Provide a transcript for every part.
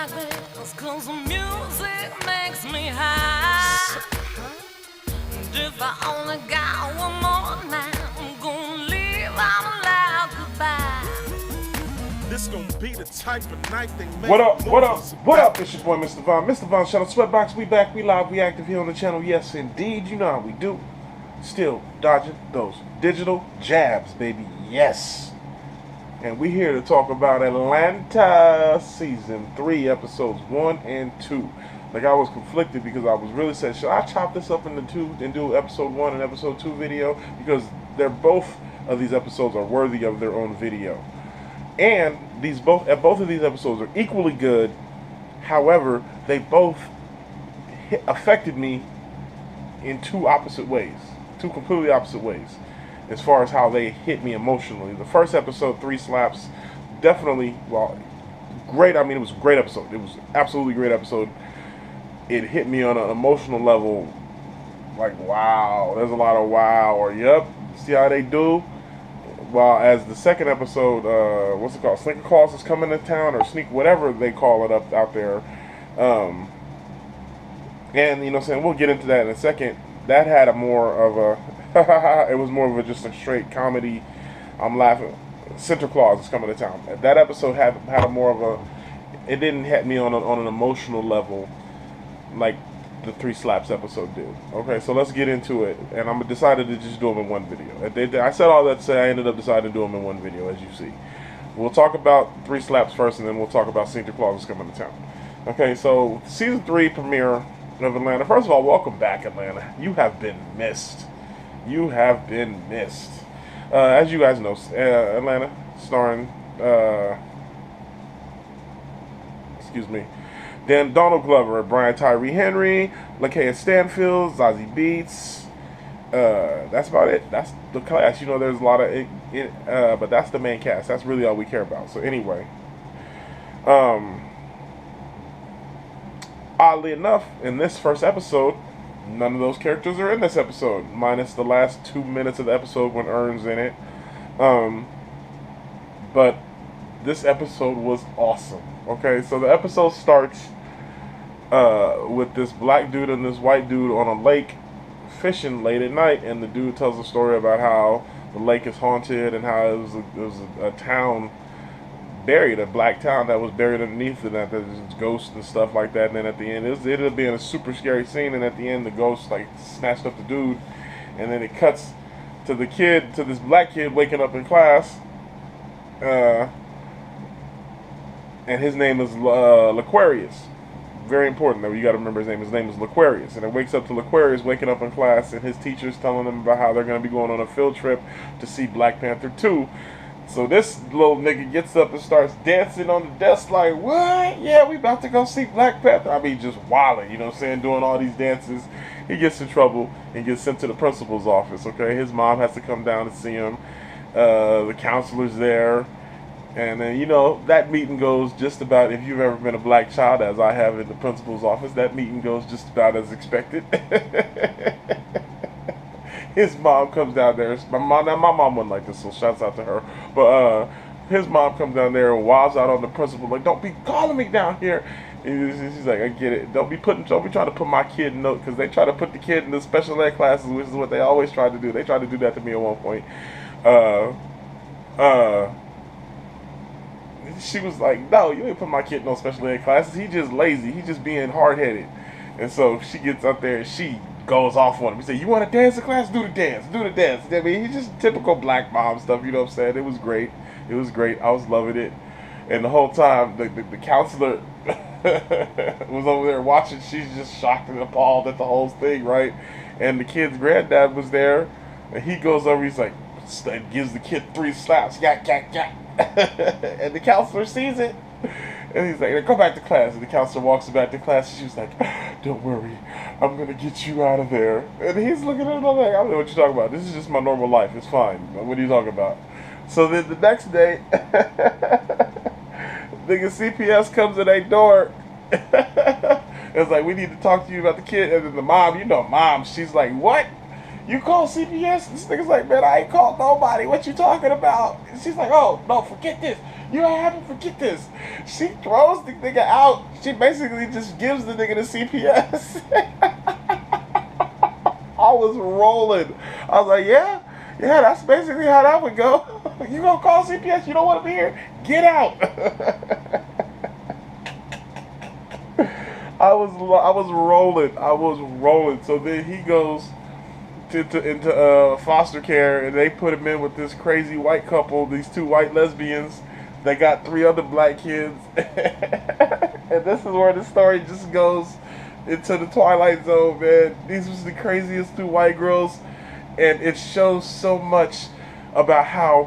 Blackface, 'cause the music makes me high. And if I only got one more night, I'm gonna leave out a loud goodbye. This gonna be the type of night they make. What up, what up, what up? It's your boy, Mr. Von. Mr. Von, Shadow Sweatbox. We back, we live, we active here on the channel. Yes, indeed. You know how we do. Still dodging those digital jabs, baby. Yes. And we here to talk about Atlanta Season 3, Episodes 1 and 2. Like, I was conflicted because I was really saying, should I chop this up into two and do Episode 1 and Episode 2 video? Because they're both of these episodes are worthy of their own video. And both of these episodes are equally good. However, they both affected me in two completely opposite ways, as far as how they hit me emotionally. The first episode, 3 Slaps, definitely, well, great. I mean, it was a great episode. It was absolutely great episode. It hit me on an emotional level, like, wow. There's a lot of wow, or yep, see how they do. While as the second episode, what's it called? Sneaker Claus is coming to town, or Sneak, whatever they call it out there. And, you know what I'm saying, we'll get into that in a second. That had a more of a, it was more of just a straight comedy. I'm laughing. Santa Claus is coming to town. That episode had a more of a, it didn't hit me on an emotional level like the 3 Slaps episode did. Okay, so let's get into it. And I'm decided to just do them in one video. I said all that to say I ended up deciding to do them in one video, as you see. We'll talk about 3 Slaps first, and then we'll talk about Santa Claus is coming to town. Okay, so Season 3 premiere of Atlanta. First of all, welcome back, Atlanta. You have been missed. You have been missed. As you guys know, Atlanta, starring, Dan Donald Glover, Brian Tyree Henry, Lakeia Stanfield, Zazie Beetz. That's about it. That's the cast. You know, there's a lot of but that's the main cast. That's really all we care about. So anyway, oddly enough, in this first episode, none of those characters are in this episode, minus the last 2 minutes of the episode when Earn's in it. But this episode was awesome. Okay, so the episode starts with this black dude and this white dude on a lake fishing late at night, and the dude tells a story about how the lake is haunted and how it was a town buried, a black town that was buried underneath it, that there's ghosts and stuff like that. And then at the end, it ended up being a super scary scene, and at the end the ghost like snatched up the dude, and then it cuts to the kid, to this black kid waking up in class, and his name is Laquarius. Very important though, you gotta remember his name. His name is Laquarius, and it wakes up to Laquarius waking up in class, and his teacher's telling him about how they're gonna be going on a field trip to see Black Panther 2. So this little nigga gets up and starts dancing on the desk like, what? Yeah, we about to go see Black Panther. I mean, just wilding, you know what I'm saying, doing all these dances. He gets in trouble and gets sent to the principal's office, okay? His mom has to come down and see him. The counselor's there. And then, you know, that meeting goes just about, if you've ever been a black child, as I have in the principal's office, that meeting goes just about as expected. His mom comes down there. My mom wasn't like this, so shouts out to her. But his mom comes down there and wilds out on the principal, like, don't be calling me down here. And she's like, I get it. Don't be trying to put my kid in note, because they try to put the kid in the special ed classes, which is what they always try to do. They tried to do that to me at one point. She was like, no, you ain't put my kid in no special ed classes. He just lazy. He just being hard-headed. And so she gets up there and she goes off on him. He said, you want to dance in class? Do the dance. Do the dance. I mean, he's just typical black mom stuff, you know what I'm saying? It was great. It was great. I was loving it. And the whole time, the counselor was over there watching. She's just shocked and appalled at the whole thing, right? And the kid's granddad was there. And he goes over, he's like, gives the kid 3 slaps. Yak, yak, yak. And the counselor sees it, and he's like, go back to class. And the counselor walks back to class, and she was like, don't worry, I'm gonna get you out of there. And he's looking at her like, I don't know what you're talking about. This is just my normal life. It's fine. What are you talking about? So then the next day, nigga CPS comes to their door. It's like, we need to talk to you about the kid. And then the mom, you know, mom, she's like, what? You call CPS? This nigga's like, man, I ain't called nobody. What you talking about? And she's like, oh, no, forget this. You haven't forget this. She throws the nigga out. She basically just gives the nigga the CPS. I was rolling. I was like, yeah, that's basically how that would go. You gonna call CPS? You don't want to be here? Get out. I was rolling. So then he goes into foster care, and they put him in with this crazy white couple, these two white lesbians. They got 3 other black kids. And this is where the story just goes into the Twilight Zone, man. These was the craziest 2 white girls, and it shows so much about how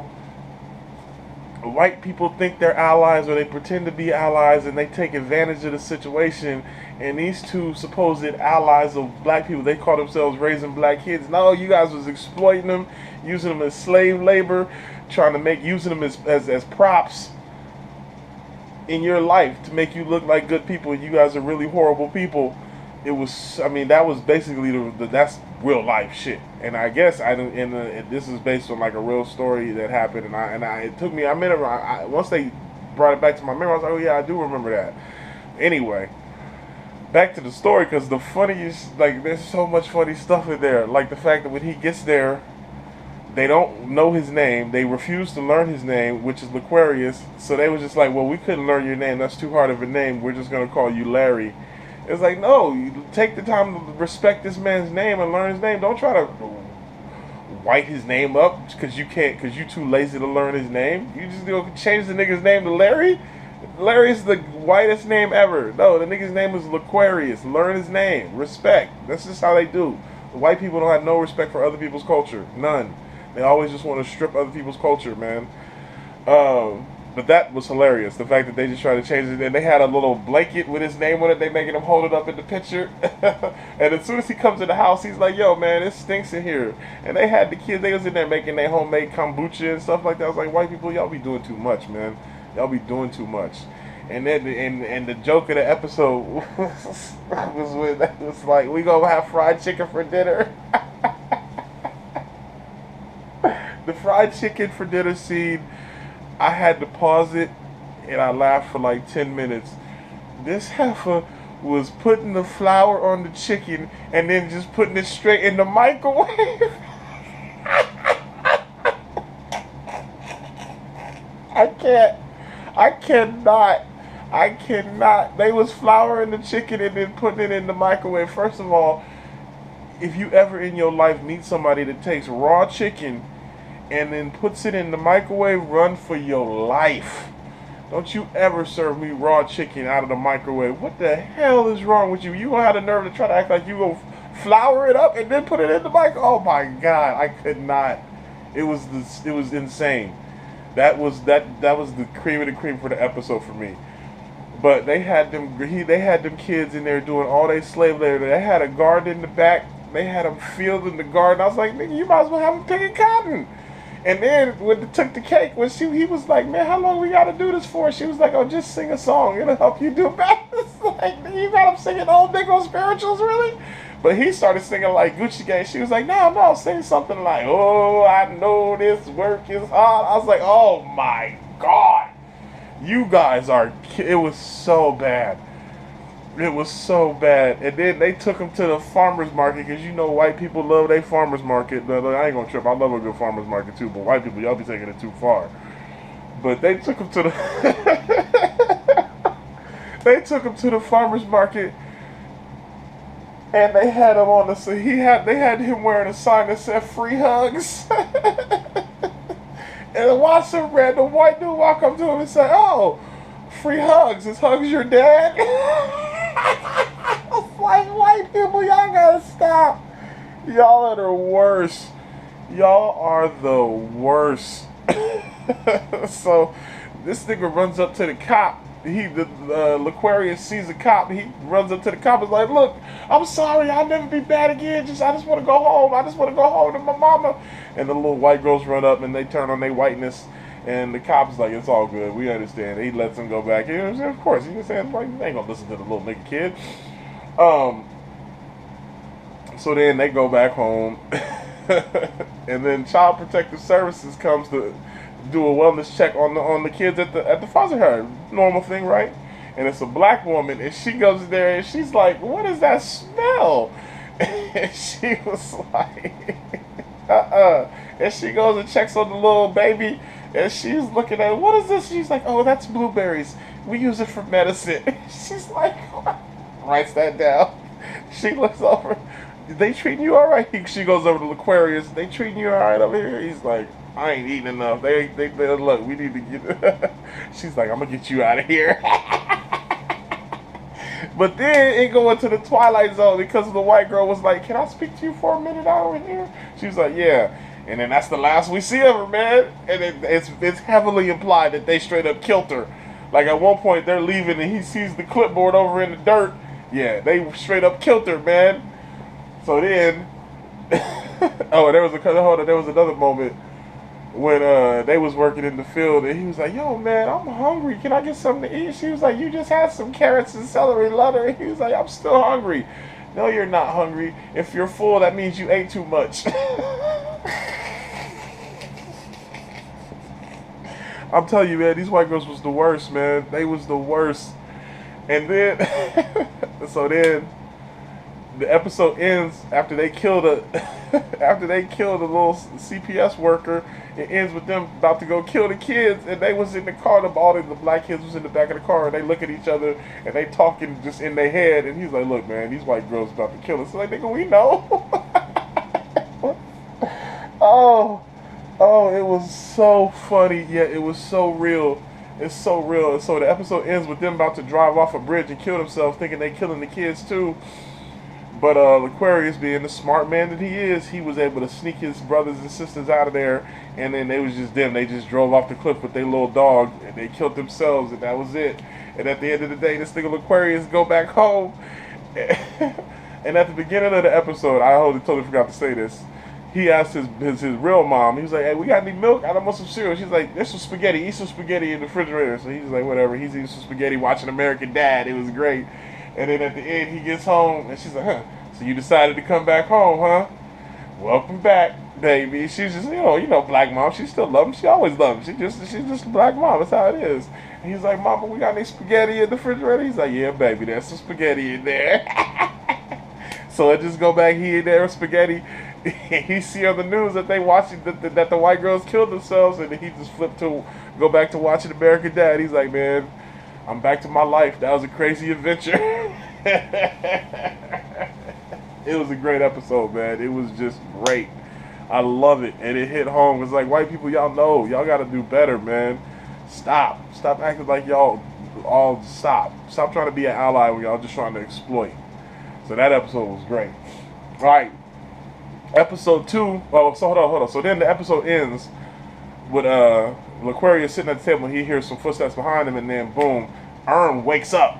white people think they're allies, or they pretend to be allies, and they take advantage of the situation. And these 2 supposed allies of black people, they call themselves raising black kids. No, you guys was exploiting them, using them as slave labor, using them as props in your life to make you look like good people. You guys are really horrible people. It was, I mean, that was basically that's real life shit. And I guess this is based on like a real story that happened. It took me, once they brought it back to my memory, I was like, oh yeah, I do remember that. Anyway, back to the story, because the funniest, like, there's so much funny stuff in there. Like the fact that when he gets there, they don't know his name. They refuse to learn his name, which is Laquarius. So they was just like, well, we couldn't learn your name. That's too hard of a name. We're just going to call you Larry. It's like, no, you take the time to respect this man's name and learn his name. Don't try to white his name up because you you're too lazy to learn his name. You just change the nigga's name to Larry. Larry's the whitest name ever. No, the nigga's name is Laquarius. Learn his name. Respect. That's just how they do. The white people don't have no respect for other people's culture. None. They always just want to strip other people's culture, man. But that was hilarious. The fact that they just tried to change it. And they had a little blanket with his name on it. They making him hold it up in the picture. And as soon as he comes in the house, he's like, yo, man, it stinks in here. And they had the kids. They was in there making their homemade kombucha and stuff like that. I was like, white people, y'all be doing too much, man. Y'all be doing too much. And then and the joke of the episode was like, we gonna have fried chicken for dinner. The fried chicken for dinner scene, I had to pause it, and I laughed for like 10 minutes. This heifer was putting the flour on the chicken and then just putting it straight in the microwave. I cannot. They was flouring the chicken and then putting it in the microwave. First of all, if you ever in your life meet somebody that takes raw chicken and then puts it in the microwave, run for your life. Don't you ever serve me raw chicken out of the microwave. What the hell is wrong with you? You gonna have the nerve to try to act like you gonna flour it up and then put it in the microwave? Oh my God, I could not. It was insane. That was the cream of the cream for the episode for me. But they had them kids in there doing all their slave labor. They had a garden in the back. They had them fielding the garden. I was like, nigga, you might as well have them picking cotton. And then when they took the cake, he was like, man, how long we got to do this for? She was like, oh, just sing a song. It'll help you do better. It's like, you got him singing old Negro spirituals, really? But he started singing like Gucci Gang. She was like, no, sing something like, oh, I know this work is hard. I was like, oh my God. You guys it was so bad. It was so bad. And then they took him to the farmer's market, because you know white people love their farmer's market. I ain't gonna trip. I love a good farmer's market too, but white people, y'all be taking it too far. But they took him to the farmer's market, and they had him on they had him wearing a sign that said free hugs. And watch some random white dude walk up to him and say, oh, free hugs. Is hugs your dad? It's like, white people, y'all gotta stop. Y'all are the worst. Y'all are the worst. So this nigga runs up to the cop. Laquarius sees a cop. He runs up to the cop and is like, look, I'm sorry, I'll never be bad again. I just want to go home. I just want to go home to my mama. And the little white girls run up and they turn on their whiteness. And the cop's like, it's all good. We understand. He lets them go back. Of course, he was saying, like, they ain't gonna listen to the little nigga kid. So then they go back home. And then Child Protective Services comes to do a wellness check on the kids at the foster home. Normal thing, right? And it's a black woman, and she goes there, and she's like, "What is that smell?" And she was like, And she goes and checks on the little baby, and she's looking at, "What is this?" She's like, "Oh, that's blueberries. We use it for medicine." She's like, what? Writes that down. She looks over. "They treating you all right?" She goes over to Aquarius. "They treating you all right over here?" He's like, "I ain't eating enough. They look, we need to get." She's like, "I'm gonna get you out of here." But then it go into the Twilight Zone because the white girl was like, "Can I speak to you for a minute out over here?" She was like, "Yeah." And then that's the last we see of her, man. And it's heavily implied that they straight up killed her. Like at one point they're leaving and he sees the clipboard over in the dirt. Yeah, they straight up killed her, man. So then, there was another moment when they was working in the field, and he was like, "Yo, man, I'm hungry. Can I get something to eat?" She was like, "You just had some carrots and celery letter." He was like, "I'm still hungry." "No, you're not hungry. If you're full, that means you ate too much." I'm telling you, man, these white girls was the worst, man. They was the worst. And then, so then, the episode ends after they killed a little CPS worker. It ends with them about to go kill the kids, and they was in the car. All the black kids was in the back of the car, and they look at each other and they talking just in their head. And he's like, "Look, man, these white girls about to kill us." So like, "Nigga, we know." Oh, it was so funny. Yeah, it was so real. It's so real. And so the episode ends with them about to drive off a bridge and kill themselves, thinking they killing the kids too. But Aquarius, being the smart man that he is, he was able to sneak his brothers and sisters out of there, and then they was just them. They just drove off the cliff with their little dog, and they killed themselves, and that was it. And at the end of the day, this nigga Aquarius go back home. And at the beginning of the episode, I totally forgot to say this. He asked his real mom. He was like, "Hey, we got any milk? I don't want some cereal." She's like, "There's some spaghetti. Eat some spaghetti in the refrigerator." So he's like, whatever. He's eating some spaghetti, watching American Dad. It was great. And then at the end, he gets home, and she's like, "Huh? So you decided to come back home, huh? Welcome back, baby." She's just, you know, black mom. She still loves him. She always loves him. She's just a black mom. That's how it is. And he's like, "Mama, we got any spaghetti in the refrigerator?" He's like, "Yeah, baby, there's some spaghetti in there." So I just go back here and there with spaghetti. He see on the news that they watching that the white girls killed themselves, and then he just flipped to go back to watching American Dad. He's like, "Man, I'm back to my life. That was a crazy adventure." It was a great episode, man. It was just great. I love it, and it hit home. It's like, white people, y'all know, y'all got to do better, man. Stop acting like y'all all stop trying to be an ally when y'all just trying to exploit. So that episode was great. All right. Episode 2. Oh, so hold on. So then the episode ends with Aquarius sitting at the table, and he hears some footsteps behind him, and then boom, Ern wakes up,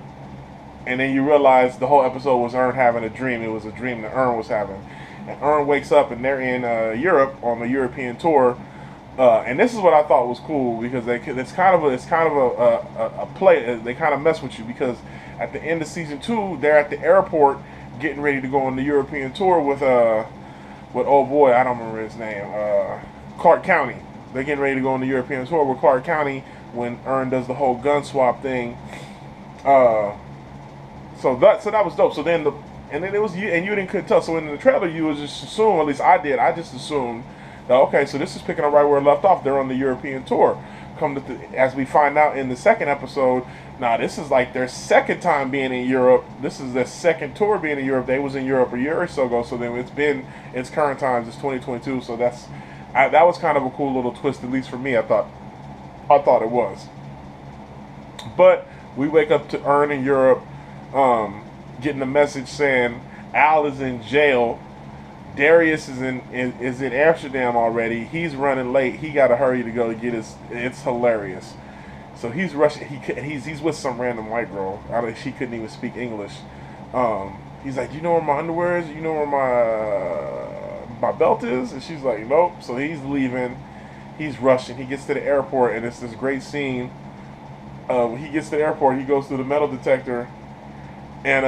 and then you realize the whole episode was Ern having a dream. It was a dream that Ern was having, and Ern wakes up, and they're in Europe on the European tour, and this is what I thought was cool because it's kind of a play. They kind of mess with you because at the end of season 2, they're at the airport getting ready to go on the European tour with oh boy, I don't remember his name, Clark County. They're getting ready to go on the European tour with Clark County when Ern does the whole gun swap thing. So that was dope. So then it was you, and you couldn't tell. So in the trailer, you was just assume, at least I did. I just assumed that, okay, so this is picking up right where it left off. They're on the European tour. As we find out in the second episode, now this is like their second time being in Europe. This is their second tour being in Europe. They was in Europe a year or so ago. So then it's current times. It's 2022. So that was kind of a cool little twist, at least for me. I thought it was. But we wake up to Ern in Europe, getting a message saying Al is in jail. Darius is in Amsterdam already. He's running late. He got to hurry to go get his. It's hilarious. So he's rushing. He's with some random white girl. She couldn't even speak English. He's like, "You know where my underwear is? You know where my belt is?" And she's like, "Nope." So he's leaving. He's rushing. He gets to the airport, and it's this great scene. When he gets to the airport, he goes through the metal detector, and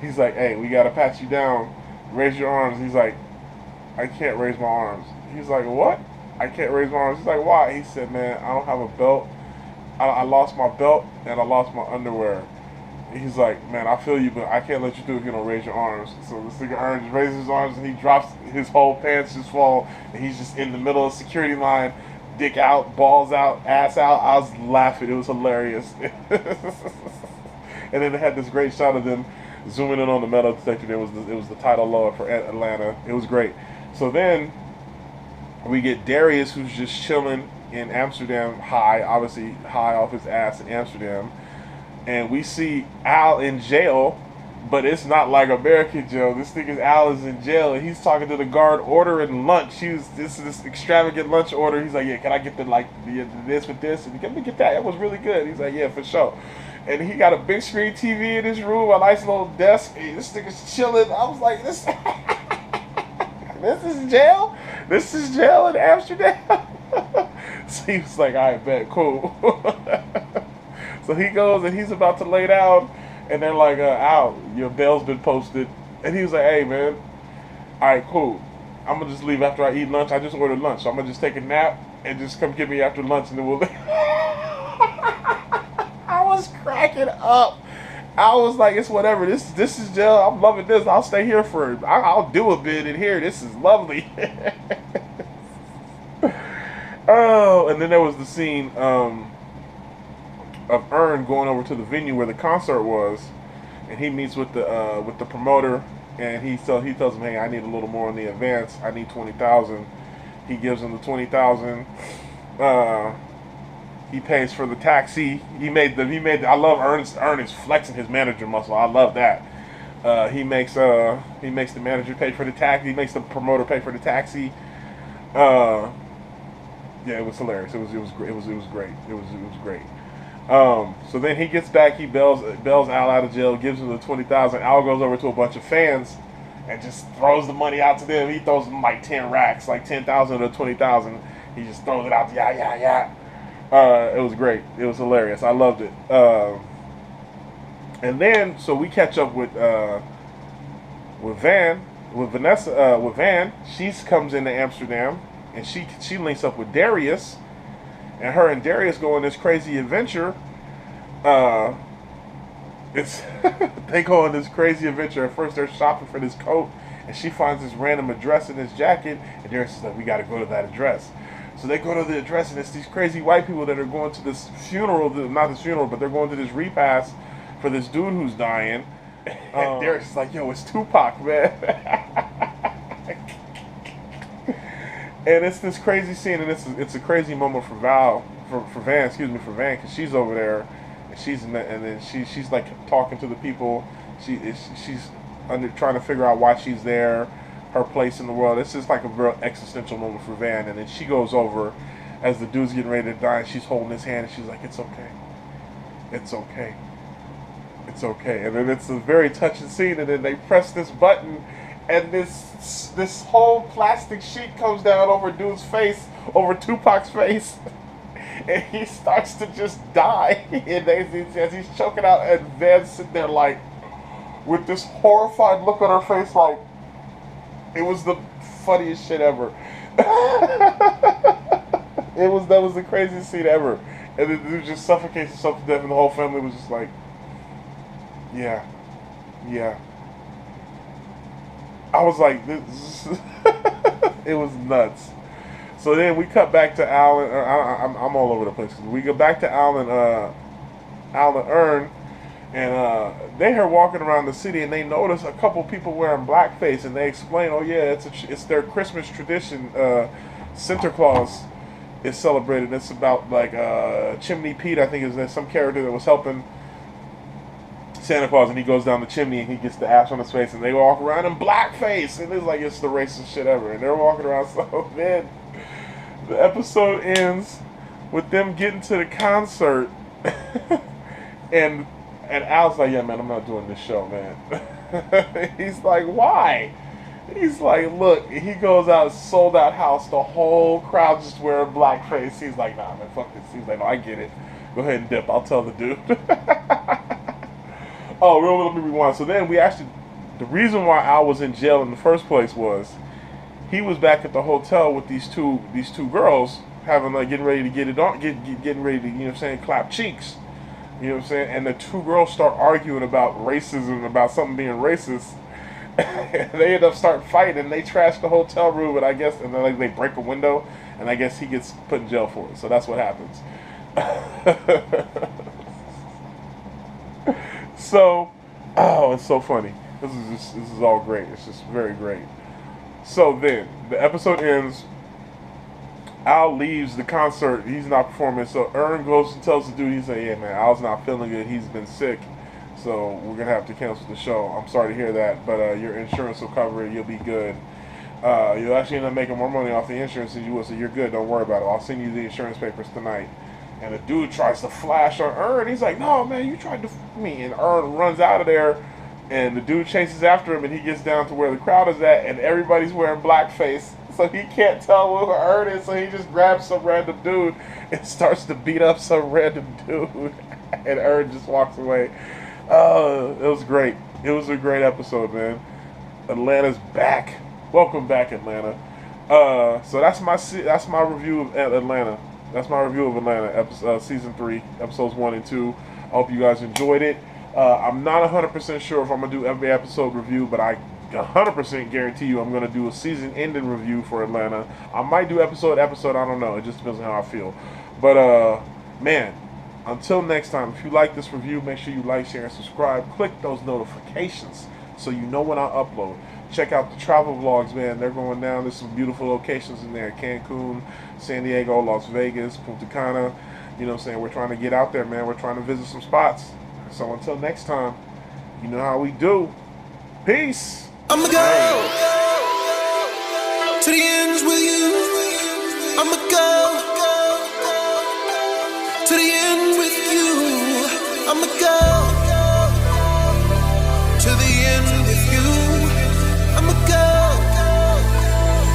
he's like, "Hey, we gotta pat you down. Raise your arms." He's like, "I can't raise my arms." He's like, "What?" I can't raise my arms. He's like, why? He said, man, I don't have a belt. I lost my belt and I lost my underwear. He's like, man, I feel you, but I can't let you do it if you don't raise your arms. So this nigga Ern just raises his arms and he drops, his whole pants just fall, and he's just in the middle of the security line, dick out, balls out, ass out. I was laughing. It was hilarious. And then they had this great shot of them zooming in on the metal detector. It was the title logo for Atlanta. It was great. So then we get Darius, who's just chilling in Amsterdam, obviously high off his ass in Amsterdam. And we see Al in jail, but it's not like American jail. This nigga Al is in jail, and he's talking to the guard ordering lunch. This extravagant lunch order. He's like, yeah, can I get this with this? And can we get that? That was really good. He's like, yeah, for sure. And he got a big screen TV in his room, a nice little desk. Hey, this nigga's chilling. I was like, this is jail? This is jail in Amsterdam? So he was like, all right, bet, cool. So he goes and he's about to lay down, and they're like, Al, your bail's been posted. And he was like, hey, man, all right, cool. I'm going to just leave after I eat lunch. I just ordered lunch, so I'm going to just take a nap and just come get me after lunch, and then we'll leave. I was cracking up. I was like, it's whatever. This is jail. I'm loving this. I'll stay here I'll do a bit in here. This is lovely. Oh, and then there was the scene of Ern going over to the venue where the concert was, and he meets with the promoter, and he tells him, hey, I need a little more in the advance. I need 20,000. He gives him the 20,000. He pays for the taxi. I love Ern is flexing his manager muscle. I love that. He makes the manager pay for the taxi. He makes the promoter pay for the taxi. Yeah, it was hilarious. It was great. It was great. It was great. So then he gets back. He bails Al out of jail. Gives him the 20,000. Al goes over to a bunch of fans and just throws the money out to them. He throws them like 10 racks, like 10,000 or 20,000. He just throws it out. Yeah. It was great. It was hilarious. I loved it. And then so we catch up with Vanessa. With Van, she comes into Amsterdam. And she links up with Darius, and her and Darius go on this crazy adventure. They go on this crazy adventure. At first, they're shopping for this coat, and she finds this random address in this jacket. And Darius is like, "We got to go to that address." So they go to the address, and it's these crazy white people that are going to this funeral. Not this funeral, but they're going to this repast for this dude who's dying. And Darius is like, "Yo, it's Tupac, man." And it's this crazy scene, and it's a crazy moment for Van, because she's over there, and she's like talking to the people. She's trying to figure out why she's there, her place in the world. It's just like a real existential moment for Van. And then she goes over as the dude's getting ready to die, and she's holding his hand, and she's like, "It's okay, it's okay, it's okay." And then it's a very touching scene, and then they press this button. And this whole plastic sheet comes down over dude's face, over Tupac's face, and he starts to just die. And as he's choking out, and Van's sitting there like, with this horrified look on her face, like, it was the funniest shit ever. That was the craziest scene ever. And the dude just suffocates himself to death, and the whole family was just like, yeah. I was like, this it was nuts. So then we cut back to Al and I'm all over the place. We go back to Al and Ern, and they are walking around the city, and they notice a couple people wearing blackface, and they explain, oh yeah, it's their Christmas tradition. Santa Claus is celebrated. It's about like Chimney Pete, I think is there some character that was helping Santa Claus, and he goes down the chimney and he gets the ash on his face, and they walk around in blackface, and it's like it's the racist shit ever, and they're walking around. So then the episode ends with them getting to the concert, and Al's like, yeah man, I'm not doing this show, man. He's like, why? He's like, look, he goes out, sold out house, the whole crowd just wearing blackface. He's like, nah man, fuck this. He's like, no, I get it, go ahead and dip, I'll tell the dude. Oh, let me rewind. So then the reason why Al was in jail in the first place was he was back at the hotel with these two girls having like getting ready to getting ready to, you know what I'm saying, clap cheeks. You know what I'm saying? And the two girls start arguing about racism, about something being racist. And they end up starting fighting, and they trash the hotel room, and I guess, and then like they break a window, and I guess he gets put in jail for it. So that's what happens. So, oh, it's so funny. This is all great. It's just very great. So then the episode ends. Al leaves the concert. He's not performing. So Ern goes and tells the dude, he's like, yeah, man, Al's not feeling good. He's been sick. So we're going to have to cancel the show. I'm sorry to hear that, but your insurance will cover it. You'll be good. You'll actually end up making more money off the insurance than you will, so you're good. Don't worry about it. I'll send you the insurance papers tonight. And the dude tries to flash on Ern. He's like, no, man, you tried to f me. And Ern runs out of there, and the dude chases after him, and he gets down to where the crowd is at, and everybody's wearing blackface. So he can't tell who Ern is, so he just grabs some random dude and starts to beat up some random dude. And Ern just walks away. It was great. It was a great episode, man. Atlanta's back. Welcome back, Atlanta. So that's my review of Atlanta. That's my review of Atlanta, season 3, episodes 1 and 2. I hope you guys enjoyed it. I'm not 100% sure if I'm gonna do every episode review, but I 100% guarantee you I'm gonna do a season-ending review for Atlanta. I might do episode. I don't know. It just depends on how I feel. But man. Until next time, if you like this review, make sure you like, share, and subscribe. Click those notifications so you know when I upload. Check out the travel vlogs, man. They're going down. There's some beautiful locations in there. Cancun, San Diego, Las Vegas, Punta Cana. You know what I'm saying? We're trying to get out there, man. We're trying to visit some spots. So until next time, you know how we do. Peace. I'ma go to the ends with you. I'ma go